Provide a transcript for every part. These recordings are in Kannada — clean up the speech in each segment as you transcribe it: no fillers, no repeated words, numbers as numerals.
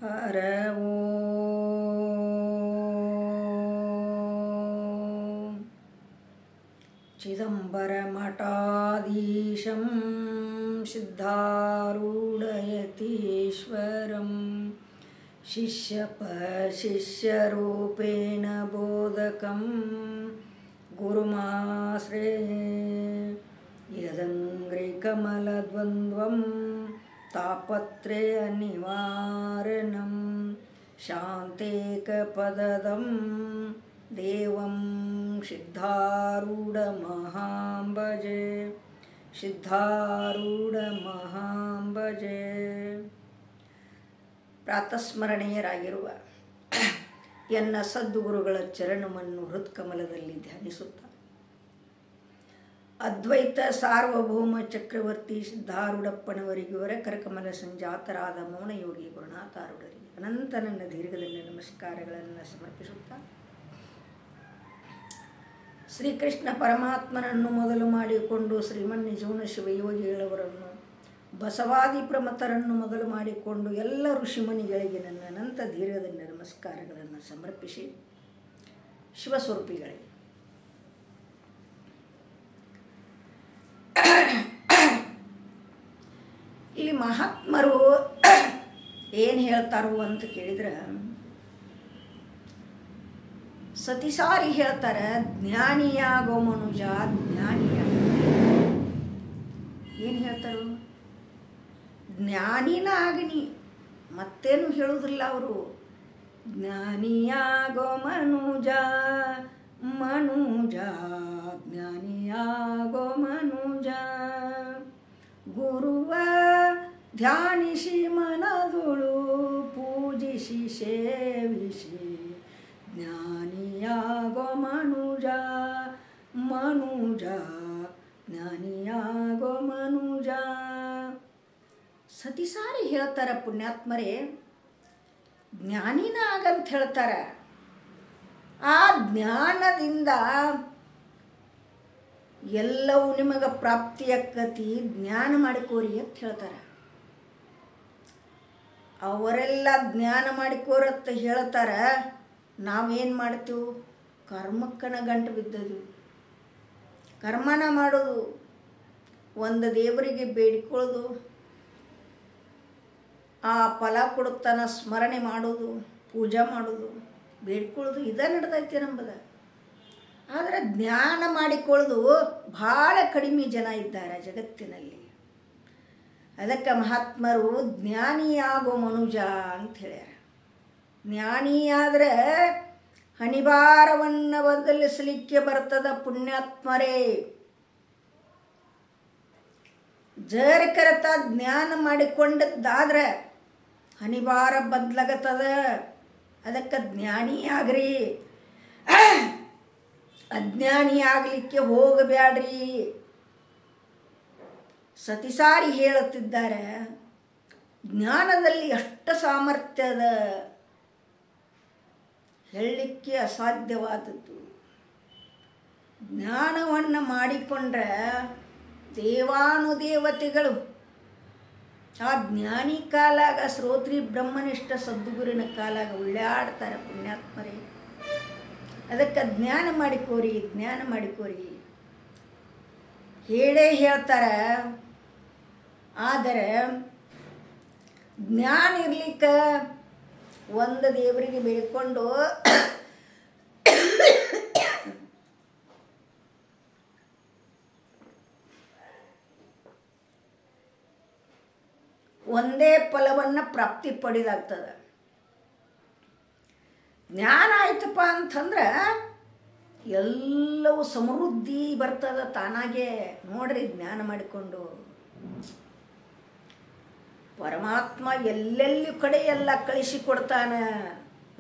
ಹರ ಓಂ ಚಿದಂಬರಮಠಾಧೀಶಂ ಸಿದ್ಧಾರೂಢಯತೀಶ್ವರಂ ಶಿಷ್ಯರೂಪೇಣ ಬೋಧಕಂ ಗುರುಮಾಶ್ರಯೇ ಯದಂಗ್ರಿಕಮಲದ್ವಂದ್ವಂ ತಾಪತ್ರಯ ನಿವಾರಣಂ ಶಾಂತೇಕಪದದಂ ದೇವಂ ಸಿದ್ಧಾರೂಢಮಹಾಂ ಭಜೆ ಸಿದ್ಧಾರೂಢಮಹಾಂ ಭಜೆ. ಪ್ರಾತಸ್ಮರಣೀಯರಾಗಿರುವ ಎನ್ನ ಸದ್ಗುರುಗಳ ಚರಣವನ್ನು ಹೃತ್ಕಮಲದಲ್ಲಿ ಧ್ಯಾನಿಸುತ್ತ ಅದ್ವೈತ ಸಾರ್ವಭೌಮ ಚಕ್ರವರ್ತಿ ಸಿದ್ಧಾರೂಢಪ್ಪನವರಿಗುವರ ಕರಕಮಲ ಸಂಜಾತರಾದ ಮೌನಯೋಗಿ ಗುರುನಾಥಾರೂಢರಿಗೆ ಅನಂತ ನನ್ನ ದೀರ್ಘದಂಡ ನಮಸ್ಕಾರಗಳನ್ನು ಸಮರ್ಪಿಸುತ್ತಾ ಶ್ರೀಕೃಷ್ಣ ಪರಮಾತ್ಮನನ್ನು ಮೊದಲು ಮಾಡಿಕೊಂಡು ಶ್ರೀಮನ್ನಿಜೂನ ಶಿವಯೋಗಿಗಳವರನ್ನು ಬಸವಾದಿ ಪ್ರಮತರನ್ನು ಮೊದಲು ಮಾಡಿಕೊಂಡು ಎಲ್ಲ ಋಷಿಮುನಿಗಳಿಗೆ ನನ್ನ ಅನಂತ ದೀರ್ಘದಂಡ ನಮಸ್ಕಾರಗಳನ್ನು ಸಮರ್ಪಿಸಿ ಶಿವಸ್ವರೂಪಿಗಳೇ, ಇಲ್ಲಿ ಮಹಾತ್ಮರು ಏನು ಹೇಳ್ತಾರೋ ಅಂತ ಕೇಳಿದ್ರೆ ಸತಿಸಾರಿ ಹೇಳ್ತಾರೆ, ಜ್ಞಾನಿಯಾಗೋ ಮನುಜ ಜ್ಞಾನಿಯಾಗ. ಏನು ಹೇಳ್ತಾರೋ, ಜ್ಞಾನಿನ ಆಗನಿ, ಮತ್ತೇನು ಹೇಳುವುದಿಲ್ಲ ಅವರು. ಜ್ಞಾನಿಯಾಗೋ ಮನುಜ ಮನುಜ ಜ್ಞಾನಿಯಾಗೋ ಮನುಜ, ಗುರುವ ಧ್ಯಾನಿಸಿ ಮನದುಳು ಪೂಜಿಸಿ ಸೇವಿಸಿ, ಜ್ಞಾನಿಯಾಗೋ ಮನುಜ ಮನುಜ ಜ್ಞಾನಿಯಾಗೋ ಮನುಜ. ಸತಿಸಾರಿ ಹೇಳ್ತಾರೆ ಪುಣ್ಯಾತ್ಮರೇ, ಜ್ಞಾನಿನ ಆಗಂತ ಹೇಳ್ತಾರೆ. ಆ ಜ್ಞಾನದಿಂದ ಎಲ್ಲವೂ ನಿಮಗೆ ಪ್ರಾಪ್ತಿಯಾಕ್ಕತಿ, ಜ್ಞಾನ ಮಾಡಿಕೋರಿ ಅಂತ ಹೇಳ್ತಾರೆ. ಅವರೆಲ್ಲ ಜ್ಞಾನ ಮಾಡಿಕೋರತ್ತ ಹೇಳ್ತಾರೆ. ನಾವೇನು ಮಾಡ್ತೀವಿ? ಕರ್ಮಕ್ಕನ ಗಂಟು ಬಿದ್ದದು. ಕರ್ಮನ ಮಾಡೋದು, ಒಂದು ದೇವರಿಗೆ ಬೇಡಿಕೊಳ್ಳೋದು, ಆ ಫಲ ಕೊಡುತ್ತಾನ ಸ್ಮರಣೆ ಮಾಡೋದು, ಪೂಜೆ ಮಾಡೋದು, ಬೇಡ್ಕೊಳ್ಳೋದು, ಇದೇ ನಡೆದೈತಿ ನಂಬದ. ಆದರೆ ಜ್ಞಾನ ಮಾಡಿಕೊಳ್ಳೋದು ಭಾಳ ಕಡಿಮೆ ಜನ ಇದ್ದಾರೆ ಜಗತ್ತಿನಲ್ಲಿ. ಅದಕ್ಕೆ ಮಹಾತ್ಮರು ಜ್ಞಾನಿಯಾಗೋ ಮನುಜ ಅಂತ ಹೇಳ್ಯಾರ. ಜ್ಞಾನಿಯಾದರೆ ಹಣಿಭಾರವನ್ನು ಬದಲಿಸಲಿಕ್ಕೆ ಬರ್ತದ ಪುಣ್ಯಾತ್ಮರೇ. ಜರಕರತ ಜ್ಞಾನ ಮಾಡಿಕೊಂಡದ್ದಾದ್ರೆ ಹಣಿಭಾರ ಬದಲಾಗತ್ತದ. ಅದಕ್ಕೆ ಜ್ಞಾನಿಯಾಗ್ರಿ, ಅಜ್ಞಾನಿ ಆಗಲಿಕ್ಕೆ ಹೋಗಬೇಡ್ರಿ. ಸತಿಸಾರಿ ಹೇಳುತ್ತಿದ್ದಾರೆ, ಜ್ಞಾನದಲ್ಲಿ ಎಷ್ಟು ಸಾಮರ್ಥ್ಯದ ಹೇಳಲಿಕ್ಕೆ ಅಸಾಧ್ಯವಾದದ್ದು. ಜ್ಞಾನವನ್ನು ಮಾಡಿಕೊಂಡ್ರೆ ದೇವಾನುದೇವತೆಗಳು ಆ ಜ್ಞಾನಿ ಕಾಲಾಗ ಶ್ರೋತ್ರಿ ಬ್ರಹ್ಮನಿಷ್ಠ ಸದ್ಗುರಿನ ಕಾಲಾಗ ಉಳ್ಳಾಡ್ತಾರೆ ಪುಣ್ಯಾತ್ಮರೇ. ಅದಕ್ಕೆ ಜ್ಞಾನ ಮಾಡಿಕೋರಿ, ಜ್ಞಾನ ಮಾಡಿಕೋರಿ ಹೇಳೇ ಹೇಳ್ತಾರೆ. ಆದರೆ ಜ್ಞಾನ ಇರ್ಲಿಕ್ಕೆ ಒಂದು ದೇವರಿಗೆ ಬೇಡಿಕೊಂಡು ಒಂದೇ ಫಲವನ್ನು ಪ್ರಾಪ್ತಿ ಪಡೆದಾಗ್ತದೆ. ಜ್ಞಾನ ಆಯ್ತಪ್ಪ ಅಂತಂದ್ರೆ ಎಲ್ಲವೂ ಸಮೃದ್ಧಿ ಬರ್ತದ ತಾನಾಗೆ. ನೋಡ್ರಿ, ಜ್ಞಾನ ಮಾಡಿಕೊಂಡು ಪರಮಾತ್ಮ ಎಲ್ಲೆಲ್ಲಿ ಕಡೆ ಎಲ್ಲ ಕಳಿಸಿಕೊಡ್ತಾನ,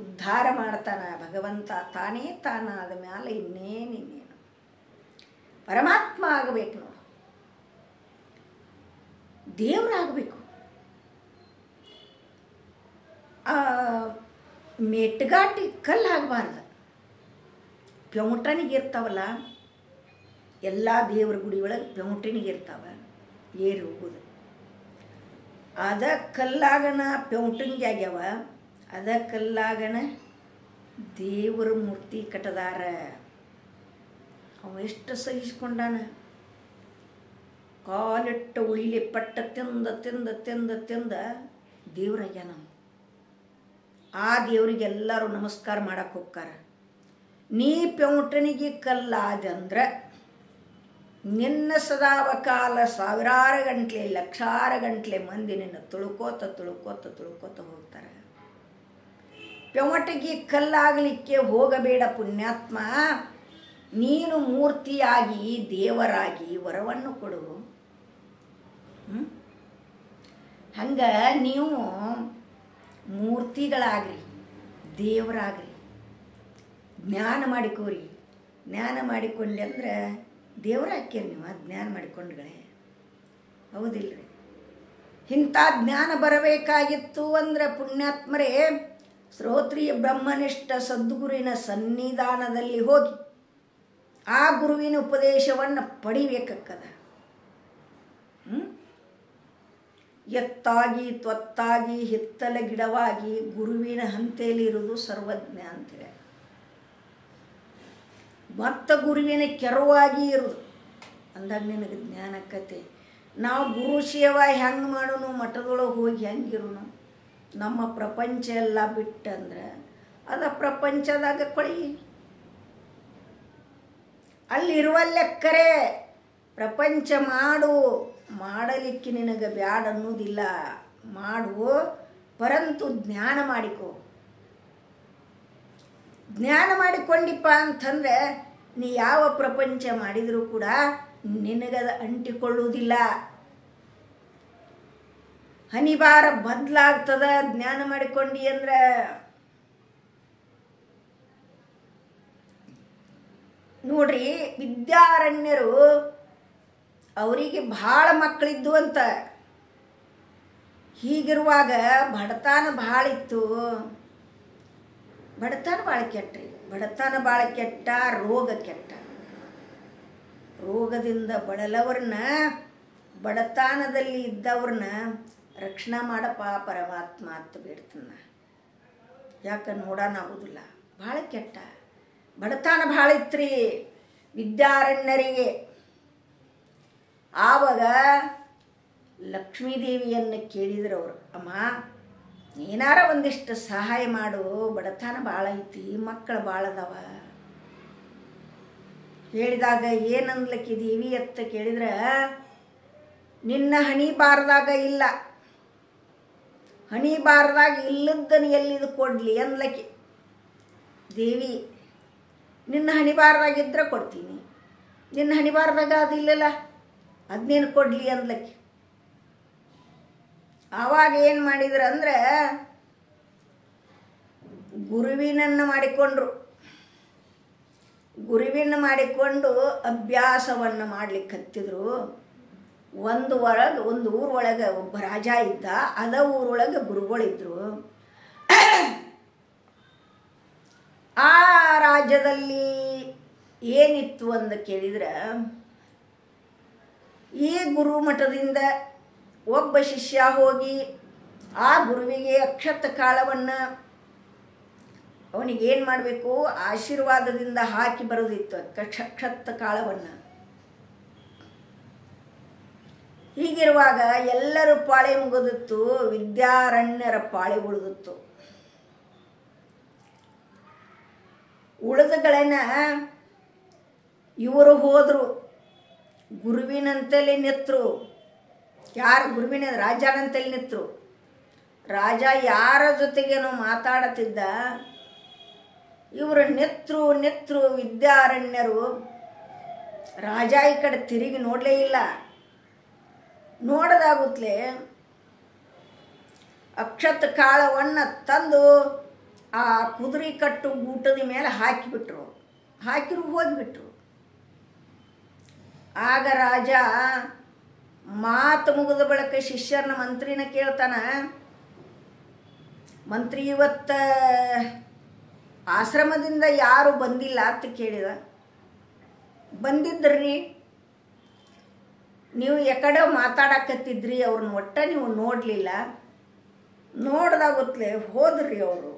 ಉದ್ಧಾರ ಮಾಡ್ತಾನ ಭಗವಂತ. ತಾನೇ ತಾನಾದ ಮ್ಯಾಲೆ ಇನ್ನೇನು ಪರಮಾತ್ಮ ಆಗಬೇಕು, ನೋಡು, ದೇವರಾಗಬೇಕು. ಮೆಟ್ಗಾಟಿ ಕಲ್ಲು ಆಗಬಾರ್ದು. ಪೆಮುಟನಿಗೆ ಇರ್ತಾವಲ್ಲ, ಎಲ್ಲ ದೇವ್ರ ಗುಡಿ ಒಳಗೆ ಪೆಮುಟನಿಗೆ ಇರ್ತಾವೆ, ಏರಿ ಹೋಗೋದು. ಅದ ಕಲ್ಲಾಗನ ಪೆಂಟಿಂಗ್ ಆಗ್ಯಾವ. ಅದ ಕಲ್ಲಾಗನ ದೇವರ ಮೂರ್ತಿ ಕಟ್ಟದಾರ. ಅವ ಎಷ್ಟು ಸಹಿಸ್ಕೊಂಡಾನ. ಕಾಲಿಟ್ಟ ಉಳಿಲಿ ಪಟ್ಟ ತಿಂದ ತಿಂದ ತಿಂದ ತಿಂದ ದೇವ್ರಾಗ್ಯಾನ. ಆ ದೇವ್ರಿಗೆ ಎಲ್ಲರೂ ನಮಸ್ಕಾರ ಮಾಡಕ್ಕೆ ಹೋಗ್ತಾರ. ನೀ ಪೆಂಟನಿಗೆ ಕಲ್ಲಾದಂದ್ರೆ ನಿನ್ನ ಸದಾವಕಾಲ ಸಾವಿರಾರು ಗಂಟ್ಲೆ ಲಕ್ಷಾರು ಗಂಟ್ಲೆ ಮಂದಿ ನಿನ್ನ ತುಳ್ಕೋತ ತುಳ್ಕೋತ ತುಳ್ಕೋತ ಹೋಗ್ತಾರೆ. ಪೆಂಟಗಿ ಕಲ್ಲಾಗಲಿಕ್ಕೆ ಹೋಗಬೇಡ ಪುಣ್ಯಾತ್ಮ. ನೀನು ಮೂರ್ತಿಯಾಗಿ ದೇವರಾಗಿ ವರವನ್ನು ಕೊಡು. ಹಂಗ ನೀವು ಮೂರ್ತಿಗಳಾಗ್ರಿ, ದೇವರಾಗ್ರಿ, ಜ್ಞಾನ ಮಾಡಿಕೋರಿ. ಜ್ಞಾನ ಮಾಡಿಕೊಂಡೆ ಅಂದ್ರೆ ದೇವರ ಹಾಕ್ಯರಿ ನೀವು. ಜ್ಞಾನ ಮಾಡಿಕೊಂಡ್ಗಳೇ ಹೌದಿಲ್ರಿ? ಇಂಥ ಜ್ಞಾನ ಬರಬೇಕಾಗಿತ್ತು ಅಂದ್ರೆ ಪುಣ್ಯಾತ್ಮರೇ ಶ್ರೋತ್ರಿಯ ಬ್ರಹ್ಮನಿಷ್ಠ ಸದ್ಗುರುವಿನ ಸನ್ನಿಧಾನದಲ್ಲಿ ಹೋಗಿ ಆ ಗುರುವಿನ ಉಪದೇಶವನ್ನು ಪಡಿಬೇಕಕ್ಕದ. ಎತ್ತಾಗಿ ತ್ವತ್ತಾಗಿ ಹಿತ್ತಲ ಗಿಡವಾಗಿ ಗುರುವಿನ ಹಂತೆಯಲ್ಲಿರುವುದು ಸರ್ವಜ್ಞ ಅಂತೇಳಿ, ಮತ್ತು ಗುರುವಿನ ಕೆರವಾಗಿ ಇರುವುದು ಅಂದಾಗ ನಿನಗೆ ಜ್ಞಾನಕ್ಕತೆ. ನಾವು ಗುರು ಸೇವಾ ಹೆಂಗೆ ಮಾಡೋನು, ಮಠದೊಳಗೆ ಹೋಗಿ ಹೆಂಗಿರೋನು, ನಮ್ಮ ಪ್ರಪಂಚ ಎಲ್ಲ ಬಿಟ್ಟಂದ್ರೆ ಅದ ಪ್ರಪಂಚದಾಗ ಕೊಡಿ. ಅಲ್ಲಿರುವಲ್ಲೆಕ್ಕರೆ ಪ್ರಪಂಚ ಮಾಡು, ಮಾಡಲಿಕ್ಕೆ ನಿನಗೆ ಬ್ಯಾಡ ಅನ್ನೋದಿಲ್ಲ. ಮಾಡು, ಪರಂತು ಜ್ಞಾನ ಮಾಡಿಕೊ. ಜ್ಞಾನ ಮಾಡಿಕೊಂಡಿಪ್ಪ ಅಂತಂದರೆ ನೀ ಯಾವ ಪ್ರಪಂಚ ಮಾಡಿದರೂ ಕೂಡ ನಿನಗದ ಅಂಟಿಕೊಳ್ಳುವುದಿಲ್ಲ. ಹನಿಬಾರ ಬದಲಾಗ್ತದ ಜ್ಞಾನ ಮಾಡಿಕೊಂಡಿ ಅಂದ್ರೆ. ನೋಡ್ರಿ, ವಿದ್ಯಾರಣ್ಯರು ಅವರಿಗೆ ಭಾಳ ಮಕ್ಕಳಿದ್ದು ಅಂತ. ಹೀಗಿರುವಾಗ ಬಡತನ ಭಾಳ ಇತ್ತು. ಬಡತನ ಭಾಳ ಕೆಟ್ಟ್ರಿ. ಬಡತನ ಭಾಳ ಕೆಟ್ಟ, ರೋಗ ಕೆಟ್ಟ. ರೋಗದಿಂದ ಬಳಲವ್ರನ್ನ, ಬಡತನದಲ್ಲಿ ಇದ್ದವ್ರನ್ನ ರಕ್ಷಣೆ ಮಾಡಪ್ಪ ಪರಮಾತ್ಮ ಅಂತ ಬೇಡ್ತಾನ. ಯಾಕೆ ನೋಡೋಣಾಗೋದಿಲ್ಲ, ಭಾಳ ಕೆಟ್ಟ. ಬಡತನ ಭಾಳ ಇತ್ರಿ ವಿದ್ಯಾರಣ್ಯರಿಗೆ. ಆವಾಗ ಲಕ್ಷ್ಮೀದೇವಿಯನ್ನು ಕೇಳಿದ್ರು ಅವರು, ಅಮ್ಮ ಏನಾರ ಒಂದಿಷ್ಟು ಸಹಾಯ ಮಾಡು, ಬಡತನ ಭಾಳ ಐತಿ, ಮಕ್ಕಳು ಭಾಳ ಅದಾವ. ಹೇಳಿದಾಗ ಏನಂದ್ಲಕ್ಕಿ ದೇವಿ ಅಂತ ಕೇಳಿದ್ರೆ, ನಿನ್ನ ಹಣಿ ಬಾರದಾಗ ಇಲ್ಲ, ಹಣಿ ಬಾರದಾಗ ಇಲ್ಲದನ್ನು ಎಲ್ಲಿದು ಕೊಡಲಿ ಅಂದ್ಲಕ್ಕಿ. ದೇವಿ ನಿನ್ನ ಹಣಿ ಬಾರದಾಗಿದ್ರೆ ಕೊಡ್ತೀನಿ, ನಿನ್ನ ಹಣಿ ಬಾರದಾಗ ಅದಿಲ್ಲಲ್ಲ ಅದನ್ನೇನು ಕೊಡಲಿ ಅಂದ್ಲಕ್ಕಿ. ಆವಾಗ ಏನು ಮಾಡಿದ್ರು ಅಂದ್ರೆ ಗುರುವಿನನ್ನು ಮಾಡಿಕೊಂಡ್ರು. ಗುರುವಿನ ಮಾಡಿಕೊಂಡು ಅಭ್ಯಾಸವನ್ನು ಮಾಡ್ಲಿಕ್ಕೆ ಹತ್ತಿದ್ರು. ಒಂದು ಊರೊಳಗೆ ಒಬ್ಬ ರಾಜ ಇದ್ದ. ಅದ ಊರೊಳಗೆ ಗುರುಗಳಿದ್ರು. ಆ ರಾಜ್ಯದಲ್ಲಿ ಏನಿತ್ತು ಅಂತ ಕೇಳಿದ್ರೆ, ಈ ಗುರು ಮಠದಿಂದ ಒಬ್ಬ ಶಿಷ್ಯ ಹೋಗಿ ಆ ಗುರುವಿಗೆ ಅಕ್ಷತ ಕಾಳವನ್ನು ಅವನಿಗೇನು ಮಾಡಬೇಕು, ಆಶೀರ್ವಾದದಿಂದ ಹಾಕಿ ಬರೋದಿತ್ತು ಅಕ್ಷತ ಕಾಳವನ್ನು. ಹೀಗಿರುವಾಗ ಎಲ್ಲರೂ ಪಾಳೆ ಮುಗಿದಿತ್ತು, ವಿದ್ಯಾರಣ್ಯರ ಪಾಳೆ ಉಳಿದಿತ್ತು. ಉಳಿದಗಳನ್ನ ಇವರು ಹೋದರು, ಗುರುವಿನಂತಲೇ ನಿಂತರು. ಯಾರು ಗುರುವಿನ ರಾಜನಂತಲ್ಲಿ ನಿಂತರು. ರಾಜ ಯಾರ ಜೊತೆಗೇನೋ ಮಾತಾಡುತ್ತಿದ್ದ. ಇವರು ನಿತ್ರು ವಿದ್ಯಾರಣ್ಯರು. ರಾಜ ಈ ಕಡೆ ತಿರುಗಿ ನೋಡಲೇ ಇಲ್ಲ. ನೋಡದಾಗುತ್ತಲೇ ಅಕ್ಷತ ಕಾಳವನ್ನು ತಂದು ಆ ಕುದುರೆ ಕಟ್ಟು ಗೂಟದ ಮೇಲೆ ಹಾಕಿಬಿಟ್ರು. ಹಾಕಿರು ಹೋಗಿಬಿಟ್ರು. ಆಗ ರಾಜ ಮಾತು ಮುಗಿದ ಬಳಿಕ ಶಿಷ್ಯರನ್ನ ಮಂತ್ರಿನ ಕೇಳ್ತಾನ, ಮಂತ್ರಿ ಇವತ್ತ ಆಶ್ರಮದಿಂದ ಯಾರು ಬಂದಿಲ್ಲ ಅಂತ ಕೇಳಿದ. ಬಂದಿದ್ರಿ, ನೀವು ಎಕಡೆ ಮಾತಾಡಕತ್ತಿದ್ರಿ, ಅವ್ರನ್ನ ಒಟ್ಟ ನೀವು ನೋಡಲಿಲ್ಲ. ನೋಡ್ದಾಗುತ್ತಲೇ ಹೋದ್ರಿ ಅವರು.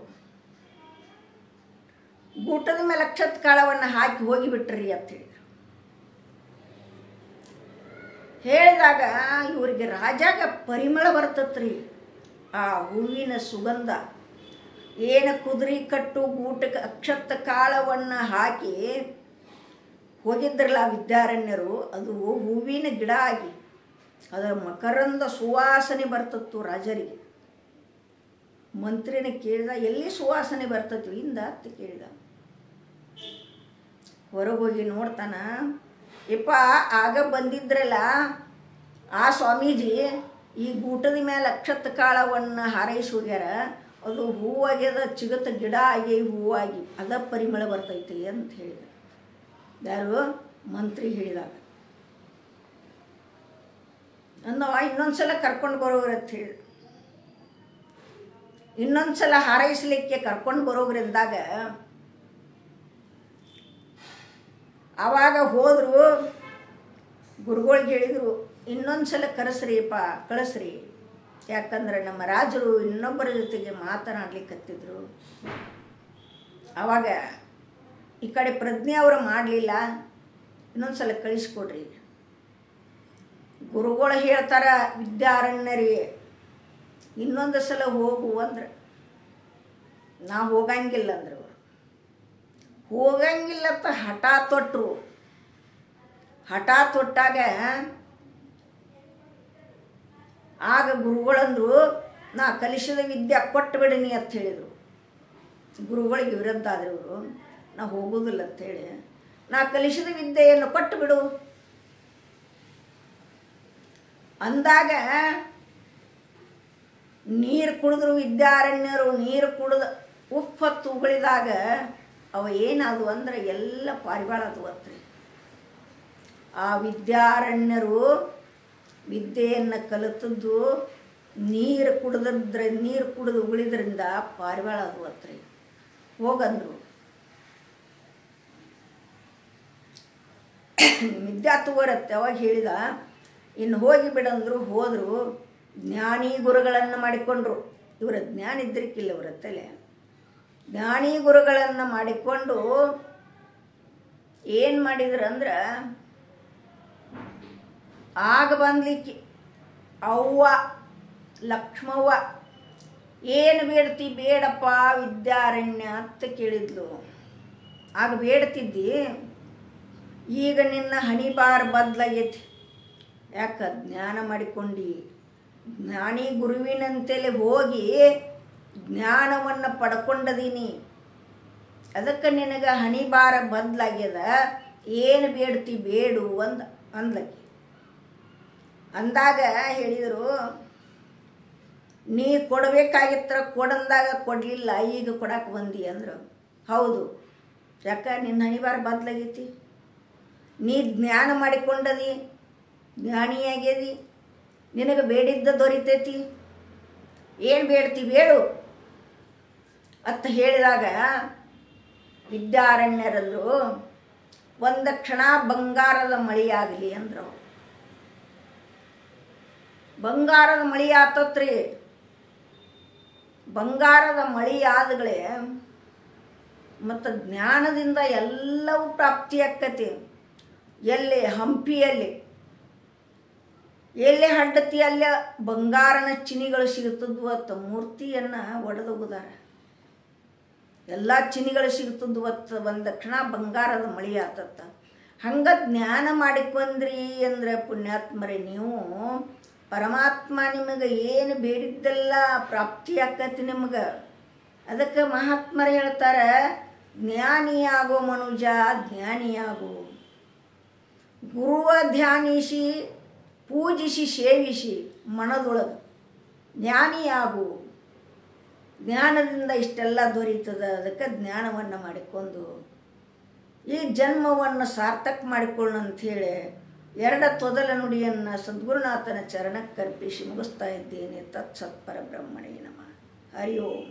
ಗೂಟದ ಮೇಲೆ ಅಕ್ಷತ್ ಕಾಳವನ್ನು ಹಾಕಿ ಹೋಗಿಬಿಟ್ರಿ ಅಂತ ಹೇಳಿದರು. ಹೇಳಿದಾಗ ಇವರಿಗೆ ರಾಜಾಗ ಪರಿಮಳ ಬರ್ತತ್ರಿ. ಆ ಹೂವಿನ ಸುಗಂಧ ಏನು ಕುದುರೆ ಕಟ್ಟು ಗೂಟಕ್ಕೆ ಅಕ್ಷತ್ ಕಾಳವನ್ನು ಹಾಕಿ ಹೋಗಿದ್ರಲ್ಲ ವಿದ್ಯಾರಣ್ಯರು, ಅದು ಹೂವಿನ ಗಿಡ ಆಗಿ ಅದರ ಮಕರಂದ ಸುವಾಸನೆ ಬರ್ತತ್ತು ರಾಜರಿಗೆ. ಮಂತ್ರಿನ ಕೇಳಿದ, ಎಲ್ಲಿ ಸುವಾಸನೆ ಬರ್ತತ್ತು ಇಂದ ಅಂತ ಕೇಳಿದ. ಹೊರಗೋಗಿ ನೋಡ್ತಾನ, ಯಪ್ಪ ಆಗ ಬಂದಿದ್ರಲ್ಲ ಆ ಸ್ವಾಮೀಜಿ ಈ ಗೂಟದ ಮೇಲೆ ಅಕ್ಷತ್ ಕಾಳವನ್ನು ಹಾರೈಸಿ ಹೋಗ್ಯಾರ, ಅದು ಹೂವಾಗ್ಯದ, ಚಿಗತ ಗಿಡ ಆಗಿ ಹೂವಾಗಿ ಅದ ಪರಿಮಳ ಬರ್ತೈತಿ ಅಂತ ಹೇಳಿದ. ಯಾರು? ಮಂತ್ರಿ ಹೇಳಿದಾಗ. ಅಂದವ ಇನ್ನೊಂದು ಸಲ ಕರ್ಕೊಂಡು ಬರೋಗ್ರಿ ಅಂತ ಹೇಳಿದ. ಇನ್ನೊಂದು ಸಲ ಹಾರೈಸಲಿಕ್ಕೆ ಕರ್ಕೊಂಡು ಬರೋಗ್ರಿಂದಾಗ ಆವಾಗ ಹೋದರು. ಗುರುಗಳಿಗೆ ಹೇಳಿದರು, ಇನ್ನೊಂದು ಸಲ ಕರೆಸ್ರಿಪ್ಪ, ಕಳಿಸ್ರಿ, ಯಾಕಂದ್ರೆ ನಮ್ಮ ರಾಜರು ಇನ್ನೊಬ್ಬರ ಜೊತೆಗೆ ಮಾತನಾಡ್ಲಿಕ್ಕತ್ತಿದ್ರು. ಆವಾಗ ಈ ಕಡೆ ಪ್ರಜ್ಞೆ ಅವರು ಮಾಡಲಿಲ್ಲ, ಇನ್ನೊಂದು ಸಲ ಕಳಿಸ್ಕೊಡ್ರಿ. ಗುರುಗಳು ಹೇಳ್ತಾರ ವಿದ್ಯಾರಣ್ಯರಿಗೆ, ಇನ್ನೊಂದು ಸಲ ಹೋಗು ಅಂದ್ರೆ ನಾ ಹೋಗಂಗಿಲ್ಲ ಅಂದ್ರೆ ಅವರು ಹೋಗಂಗಿಲ್ಲತ್ತ ಹಠ ತೊಟ್ಟರು. ಹಠ ತೊಟ್ಟಾಗ ಆಗ ಗುರುಗಳಂದ್ರು, ನಾ ಕಲಿಸಿದ ವಿದ್ಯೆ ಕೊಟ್ಟು ಬಿಡಿನಿ ಅಂತ ಹೇಳಿದರು. ಗುರುಗಳಿಗೆ ವಿರುದ್ಧ ಆದ್ರೆ ಇವರು, ನಾ ಹೋಗೋದಿಲ್ಲ ಅಂಥೇಳಿ, ನಾ ಕಲಿಸಿದ ವಿದ್ಯೆಯನ್ನು ಕೊಟ್ಟು ಬಿಡು ಅಂದಾಗ ನೀರು ಕುಡಿದ್ರು ವಿದ್ಯಾರಣ್ಯರು. ನೀರು ಕುಡಿದು ಉಪ್ಪತ್ತು ಉಗುಳಿದಾಗ ಅವ ಏನಾದವು ಅಂದ್ರೆ ಎಲ್ಲ ಪಾರಿವಾಳದು ಅತ್ರಿ. ಆ ವಿದ್ಯಾರಣ್ಯರು ವಿದ್ಯೆಯನ್ನು ಕಲಿತದ್ದು ನೀರು ಕುಡಿದು ಉಗುಳಿದ್ರಿಂದ ಪಾರಿವಾಳ ಅದು ಅತ್ರಿ. ಹೋಗಂದ್ರು. ವಿದ್ಯಾ ತಗೋರತ್ತೆ. ಅವಾಗ ಹೇಳಿದ, ಇನ್ನು ಹೋಗಿ ಬಿಡಂದ್ರು. ಹೋದರು. ಜ್ಞಾನಿ ಗುರುಗಳನ್ನು ಮಾಡಿಕೊಂಡ್ರು. ಇವರ ಜ್ಞಾನ ಇದ್ರಿಕ್ಕಿಲ್ಲ ಇವರ ತಲೆ. ಜ್ಞಾನಿ ಗುರುಗಳನ್ನು ಮಾಡಿಕೊಂಡು ಏನು ಮಾಡಿದ್ರು ಅಂದ್ರೆ, ಆಗ ಬಂದ್ಲಿಕ್ಕೆ ಅವ್ವ ಲಕ್ಷ್ಮವ್ವ ಏನು ಬೇಡ್ತಿ? ಬೇಡಪ್ಪ ವಿದ್ಯಾರಣ್ಯ ಅಂತ ಕೇಳಿದ್ಲು. ಆಗ ಬೇಡ್ತಿದ್ದಿ, ಈಗ ನಿನ್ನ ಹಣಿಬಾರ್ ಬದಲಾಗೈತಿ. ಯಾಕ? ಜ್ಞಾನ ಮಾಡಿಕೊಂಡು ಜ್ಞಾನಿ ಗುರುವಿನಂತೆಲೆ ಹೋಗಿ ಜ್ಞಾನವನ್ನು ಪಡ್ಕೊಂಡದೀನಿ, ಅದಕ್ಕೆ ನಿನಗೆ ಹಣಿಬಾರ ಬದಲಾಗ್ಯದ. ಏನು ಬೇಡ್ತಿ? ಬೇಡು ಅಂದ್ಲಕ್ಕೆ. ಅಂದಾಗ ಹೇಳಿದರು, ನೀ ಕೊಡಬೇಕಾಗಿತ್ತರ ಕೊಡಂದಾಗ ಕೊಡಲಿಲ್ಲ, ಈಗ ಕೊಡಕ್ಕೆ ಬಂದಿ ಅಂದರು. ಹೌದು, ಯಾಕ? ನಿನ್ನ ಹಣಿಬಾರ ಬದಲಾಗೈತಿ, ನೀ ಜ್ಞಾನ ಮಾಡಿಕೊಂಡದಿ, ಜ್ಞಾನಿಯಾಗ್ಯದಿ, ನಿನಗೆ ಬೇಡಿದ್ದ ದೊರಿತೈತಿ, ಏನು ಬೇಡ್ತಿ? ಬೇಡು ಅಂತ ಹೇಳಿದಾಗ ವಿದ್ಯಾರಣ್ಯರಂದರು, ಒಂದು ಕ್ಷಣ ಬಂಗಾರದ ಮಳೆಯಾಗಲಿ ಅಂದರು. ಬಂಗಾರದ ಮಳೆ ಆತತ್ರಿ. ಬಂಗಾರದ ಮಳೆ ಆದಗಳೇ ಮತ್ತು ಜ್ಞಾನದಿಂದ ಎಲ್ಲವೂ ಪ್ರಾಪ್ತಿಯಾಕ್ಕತಿ. ಎಲ್ಲಿ ಹಂಪಿಯಲ್ಲಿ ಎಲ್ಲೇ ಹಡ್ಡತಿ ಅಲ್ಲೇ ಬಂಗಾರನ ಚಿನಿಗಳು ಸಿಗುತ್ತದ್ವು ಅತ್ತ ಮೂರ್ತಿಯನ್ನು ಒಡೆದೋಗುದಾರ. ಎಲ್ಲ ಚಿನಿಗಳು ಸಿಗುತ್ತದ್ವು ಅತ್ತ ಒಂದು ಕ್ಷಣ ಬಂಗಾರದ ಮಳೆ ಆತತ್ತ. ಹಂಗೆ ಜ್ಞಾನ ಮಾಡಿಕೊಂಡ್ರಿ ಅಂದರೆ ಪುಣ್ಯಾತ್ಮರೇ, ನೀವು ಪರಮಾತ್ಮ ನಿಮಗೆ ಏನು ಬೇಡಿದ್ದೆಲ್ಲ ಪ್ರಾಪ್ತಿಯಾಕತಿ ನಿಮಗೆ. ಅದಕ್ಕೆ ಮಹಾತ್ಮರು ಹೇಳ್ತಾರೆ, ಜ್ಞಾನಿಯಾಗೋ ಮನುಜ ಜ್ಞಾನಿಯಾಗೋ. ಗುರುವ ಧ್ಯಾನಿಸಿ ಪೂಜಿಸಿ ಸೇವಿಸಿ ಮನದೊಳಗೆ ಜ್ಞಾನಿಯಾಗು. ಜ್ಞಾನದಿಂದ ಇಷ್ಟೆಲ್ಲ ದೊರೀತದ. ಅದಕ್ಕೆ ಜ್ಞಾನವನ್ನು ಮಾಡಿಕೊಂಡು ಈ ಜನ್ಮವನ್ನು ಸಾರ್ಥಕ ಮಾಡಿಕೊಳ್ಳು ಅಂಥೇಳಿ ಎರಡ ತೊದಲ ನುಡಿಯನ್ನು ಸದ್ಗುರುನಾಥನ ಚರಣಕ್ಕೆ ಅರ್ಪಿಸಿ ಮುಗಿಸ್ತಾ ಇದ್ದೇನೆ. ತತ್ಸತ್ ಪರಬ್ರಹ್ಮಣೇ ನಮಃ. ಹರಿ ಓಂ.